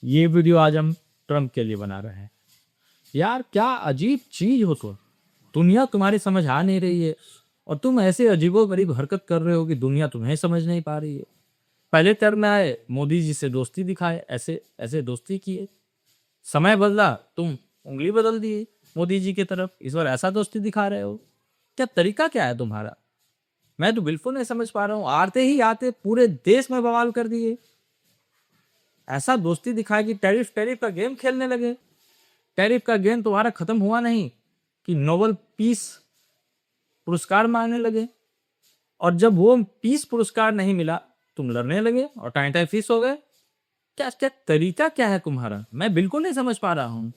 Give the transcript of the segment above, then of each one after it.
ये वीडियो आज हम ट्रम्प के लिए बना रहे हैं। यार क्या अजीब चीज हो तुम। दुनिया तुम्हारी समझ आ नहीं रही है और तुम ऐसे अजीबोगरीब हरकत कर रहे हो कि दुनिया तुम्हें समझ नहीं पा रही है। पहले टर्म में आए, मोदी जी से दोस्ती दिखाए, ऐसे ऐसे दोस्ती किए। समय बदला, तुम उंगली बदल दिए मोदी जी की तरफ। इस बार ऐसा दोस्ती दिखा रहे हो। क्या तरीका क्या है तुम्हारा? मैं तो बिल्कुल नहीं समझ पा रहा हूँ। आते ही आते पूरे देश में बवाल कर दिए। ऐसा दोस्ती दिखाए कि टैरिफ टैरिफ का गेम खेलने लगे। टैरिफ का गेम तुम्हारा खत्म हुआ नहीं कि नोबेल पीस पुरस्कार मांगने लगे, और जब वो पीस पुरस्कार नहीं मिला तुम लड़ने लगे और टाइम टाइम फीस हो गए। क्या क्या तरीका क्या है तुम्हारा? मैं बिल्कुल नहीं समझ पा रहा हूँ।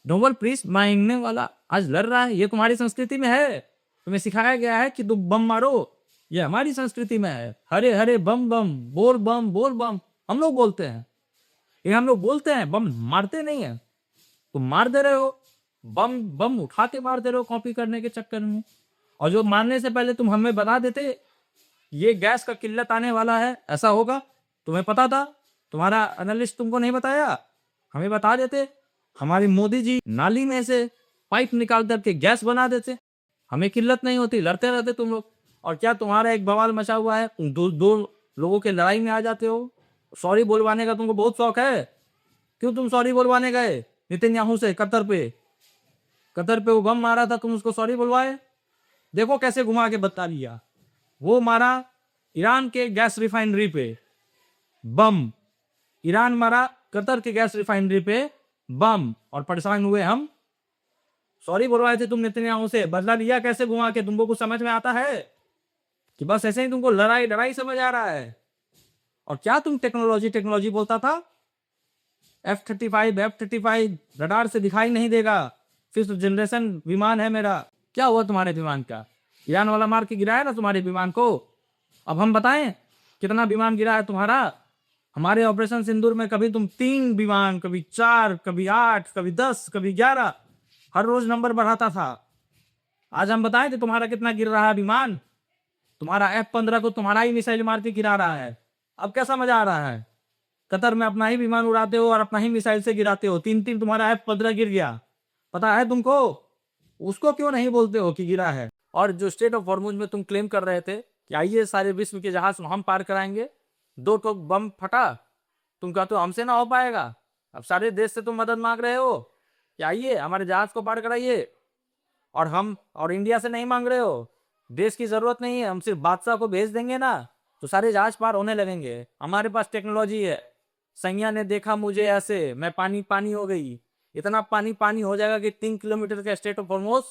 नोबेल पीस मांगने वाला आज लड़ रहा है, ये तुम्हारी संस्कृति में है। तुम्हें सिखाया गया है कि तुम बम मारो, ये हमारी संस्कृति में है। हरे हरे बम बम, बोल बम हम लोग बोलते हैं। ये हम लोग बोलते हैं, बम मारते नहीं है। तुम मार दे रहे हो, बम बम उठा के मार दे रहे हो कॉपी करने के चक्कर में। और जो मारने से पहले तुम हमें बता देते ये गैस का किल्लत आने वाला है, ऐसा होगा, तुम्हें पता था? तुम्हारा एनालिस्ट तुमको नहीं बताया? हमें बता देते। हमारी मोदी जी नाली में से पाइप निकाल करके गैस बना देते, हमें किल्लत नहीं होती, लड़ते रहते तुम लोग। और क्या तुम्हारा एक बवाल मचा हुआ है, तुम दो दो लोगों के लड़ाई में आ जाते हो। सॉरी बोलवाने का तुमको बहुत शौक है। क्यों तुम सॉरी बोलवाने गए नेतन्याहू से? कतर पे वो बम मारा था, तुम उसको सॉरी बुलवाए? देखो कैसे घुमा के बता दिया। वो मारा ईरान के गैस रिफाइनरी पे बम, ईरान मारा कतर के गैस रिफाइनरी पे बम, और परेशान हुए हम। सॉरी बुलवाए थे तुम नेतन्याहू से, बदला लिया कैसे घुमा के? तुमको कुछ समझ में आता है कि बस ऐसे ही तुमको लड़ाई लड़ाई समझ आ रहा है? और क्या तुम टेक्नोलॉजी टेक्नोलॉजी बोलता था? F-35 रडार से दिखाई नहीं देगा, फिफ्थ जनरेशन विमान है मेरा। क्या हुआ तुम्हारे विमान का? ईरान वाला मार के गिराया ना तुम्हारे विमान को। अब हम बताएं कितना विमान गिरा है तुम्हारा? हमारे ऑपरेशन सिंदूर में कभी तुम 3 विमान, कभी 4, कभी 8, कभी 10, कभी 11, हर रोज नंबर बढ़ाता था। आज हम बताएं कि तुम्हारा कितना गिर रहा है विमान? तुम्हारा F-15 को तुम्हारा ही मिसाइल मार के गिरा रहा है। अब क्या समझ आ रहा है? कतर में अपना ही विमान उड़ाते हो और अपना ही मिसाइल से गिराते हो। 3 तुम्हारा F-15 गिर गया, पता है तुमको? उसको क्यों नहीं बोलते हो कि गिरा है? और जो स्टेट ऑफ हॉर्मुज में तुम क्लेम कर रहे थे कि आइए सारे विश्व के जहाज हम पार कराएंगे, 2 तो बम फटा, तुम कहते हो हमसे ना हो पाएगा। अब सारे देश से तुम मदद मांग रहे हो कि आइए हमारे जहाज को पार कराइए, और हम और इंडिया से नहीं मांग रहे हो। देश की जरूरत नहीं है, हम सिर्फ बादशाह को भेज देंगे ना तो सारे जहाज पार होने लगेंगे। हमारे पास टेक्नोलॉजी है। सैया ने देखा मुझे ऐसे, मैं पानी पानी हो गई। इतना पानी पानी हो जाएगा कि 3 किलोमीटर का स्टेट ऑफ हॉर्मुज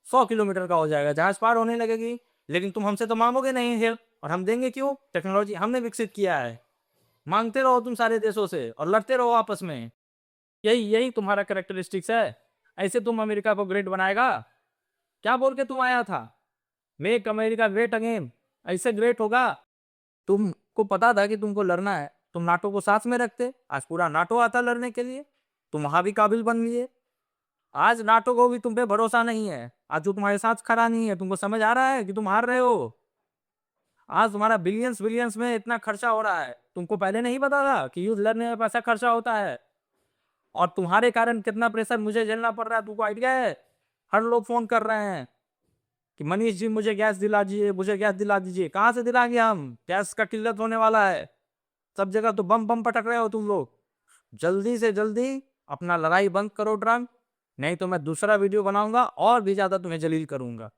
100 किलोमीटर का हो जाएगा, जहाज पार होने लगेगी। लेकिन तुम हमसे तो मांगोगे नहीं हेल्प, और हम देंगे क्यों? टेक्नोलॉजी हमने विकसित किया है। मांगते रहो तुम सारे देशों से और लड़ते रहो आपस में। यही यही तुम्हारा कैरेक्टरिस्टिक्स है। ऐसे तुम अमेरिका को ग्रेट बनाएगा? क्या बोल के तुम आया था? मेक अमेरिका ग्रेट अगेन, ऐसे ग्रेट होगा? तुमको पता था कि तुमको लड़ना है, तुम नाटो को साथ में रखते। आज पूरा नाटो आता लड़ने के लिए, तुम वहां भी काबिल बन लिए। आज नाटो को भी तुम पे भरोसा नहीं है। आज जो तुम्हारे साथ खड़ा नहीं है, तुमको समझ आ रहा है कि तुम हार रहे हो। आज तुम्हारा बिलियंस बिलियंस में इतना खर्चा हो रहा है, तुमको पहले नहीं पता था कि युद्ध लड़ने में पैसा खर्चा होता है? और तुम्हारे कारण कितना प्रेशर मुझे झेलना पड़ रहा है तुमको आइडिया है? हर लोग फोन कर रहे हैं कि मनीष जी मुझे गैस दिला दीजिए, मुझे गैस दिला दीजिए। कहाँ से दिलाएंगे हम? गैस का किल्लत होने वाला है। सब जगह तो बम बम पटक रहे हो तुम लोग। जल्दी से जल्दी अपना लड़ाई बंद करो ट्रम्प, नहीं तो मैं दूसरा वीडियो बनाऊंगा और भी ज्यादा तुम्हें जलील करूंगा।